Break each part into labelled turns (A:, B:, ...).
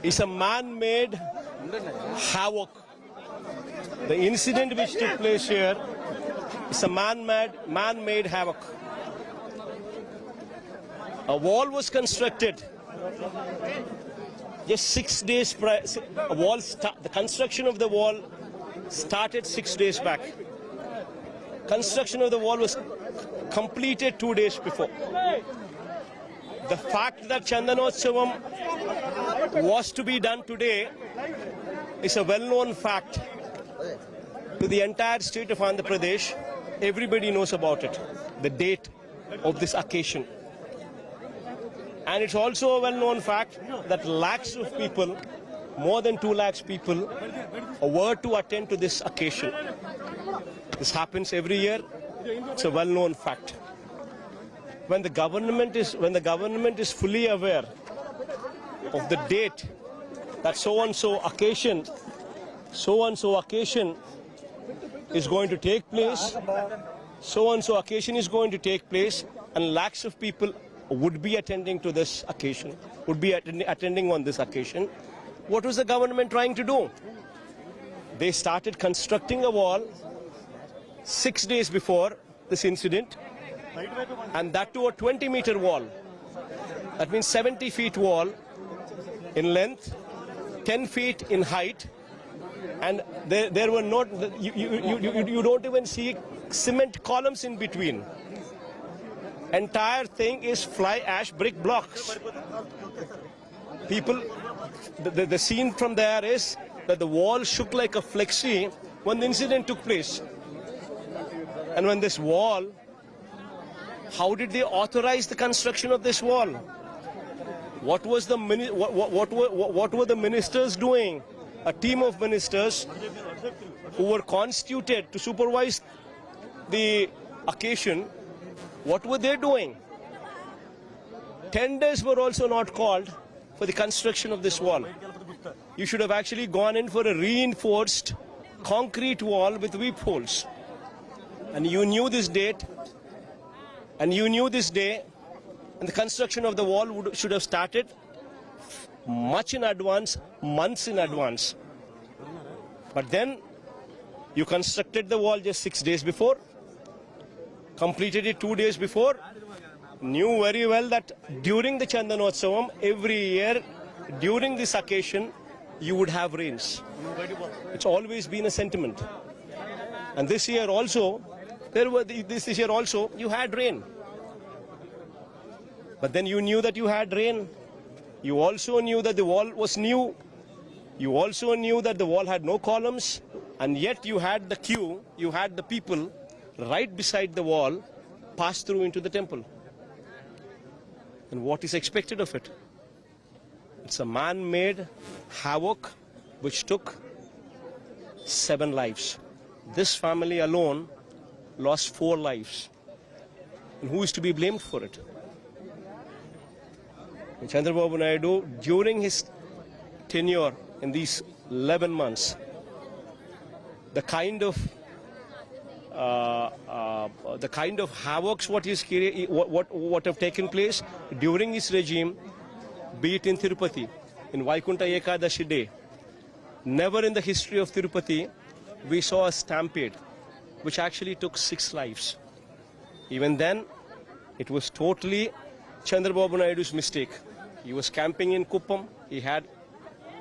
A: is a man-made havoc. The incident which took place here is a man-made havoc. A wall was constructed just 6 days prior. The construction of the wall started 6 days back. Construction of the wall was completed 2 days before. The fact that Chandanotsavam was to be done today is a well-known fact to the entire state of Andhra Pradesh. Everybody knows about it, the date of this occasion. And it's also a well-known fact that lakhs of people, more than 2 lakhs people, were to attend to this occasion. This happens every year. It's a well-known fact. When the government is fully aware of the date that so-and-so occasion is going to take place, and lakhs of people would be attending to this occasion, attending on this occasion, what was the government trying to do? They started constructing a wall 6 days before this incident, and that to a 20-meter wall. That means 70 feet wall in length, 10 feet in height, and there were not, you don't even see cement columns in between. Entire thing is fly ash brick blocks. People, the scene from there is that the wall shook like a flexi when the incident took place. And when this wall, how did they authorize the construction of this wall? What were the ministers doing? A team of ministers who were constituted to supervise the occasion. What were they doing? Tenders were also not called for the construction of this wall. You should have actually gone in for a reinforced concrete wall with weep holes. And you knew this date, and you knew this day, and the construction of the wall should have started much in advance, months in advance. But then you constructed the wall just 6 days before, completed it 2 days before, knew very well that during the Chandanotsavam, every year, during this occasion, you would have rains. It's always been a sentiment. And this year also, you had rain. But then you knew that you had rain. You also knew that the wall was new. You also knew that the wall had no columns. And yet you had the queue, you had the people right beside the wall pass through into the temple. And what is expected of it? It's a man-made havoc which took 7 lives. This family alone lost 4 lives. And who is to be blamed for it? And Chandrababu Naidu, during his tenure in these 11 months, the kind of havocs what have taken place during his regime, be it in Tirupati, in Vaikunta Ekadashi day, never in the history of Tirupati we saw a stampede which actually took 6 lives. Even then, it was totally Chandrababu Naidu's mistake. He was camping in Kuppam. He had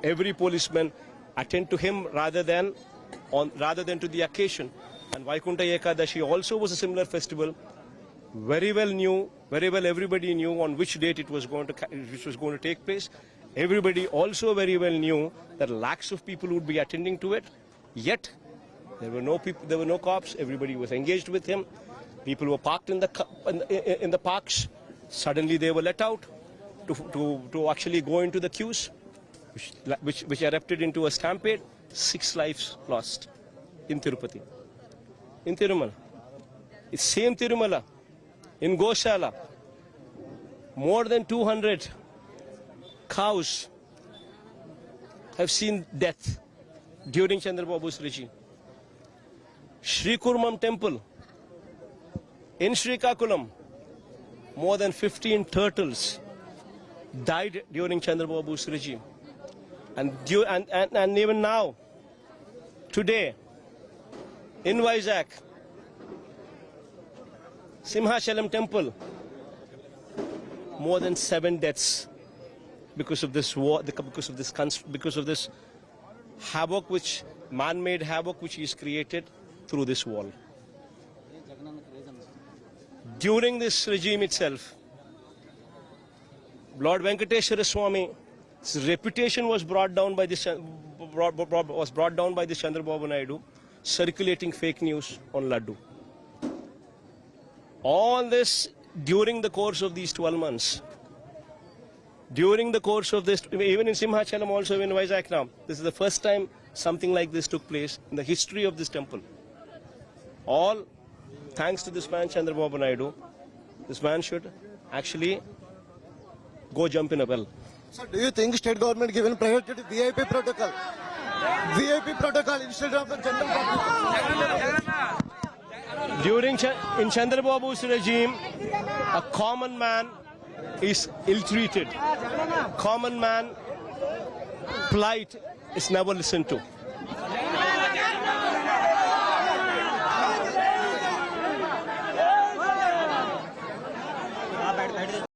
A: every policeman attend to him rather than to the occasion. And Vaikunta Ekadashi also was a similar festival. Very well everybody knew on which date it was going to take place. Everybody also very well knew that lakhs of people would be attending to it. Yet there were no people, there were no cops. Everybody was engaged with him. People were parked in the parks. Suddenly they were let out to actually go into the queues, which erupted into a stampede. 6 lives lost in Tirupati. In Tirumala, it's same Tirumala, in Goshala, more than 200 cows have seen death during Chandrababu's regime. Sri Kurmam temple in Srikakulam, more than 15 turtles died during Chandrababu's regime. And even now, today, in Vizag, Simhachalam temple, more than 7 deaths because of this war, because of this havoc, which man-made havoc which is created through this wall. During this regime itself, Lord Venkateshwara Swami's reputation was brought down by this Chandrababu Naidu, circulating fake news on Laddu. All this during the course of these 12 months. During the course of this, even in Simhachalam, also in Vizag now, this is the first time something like this took place in the history of this temple. All thanks to this man Chandrababu Naidu. This man should actually go jump in a well.
B: So do you think state government given priority to VIP protocol? VIP protocol instead of the general public?
A: In Chandrababu's regime, a common man is ill-treated. Common man plight is never listened to.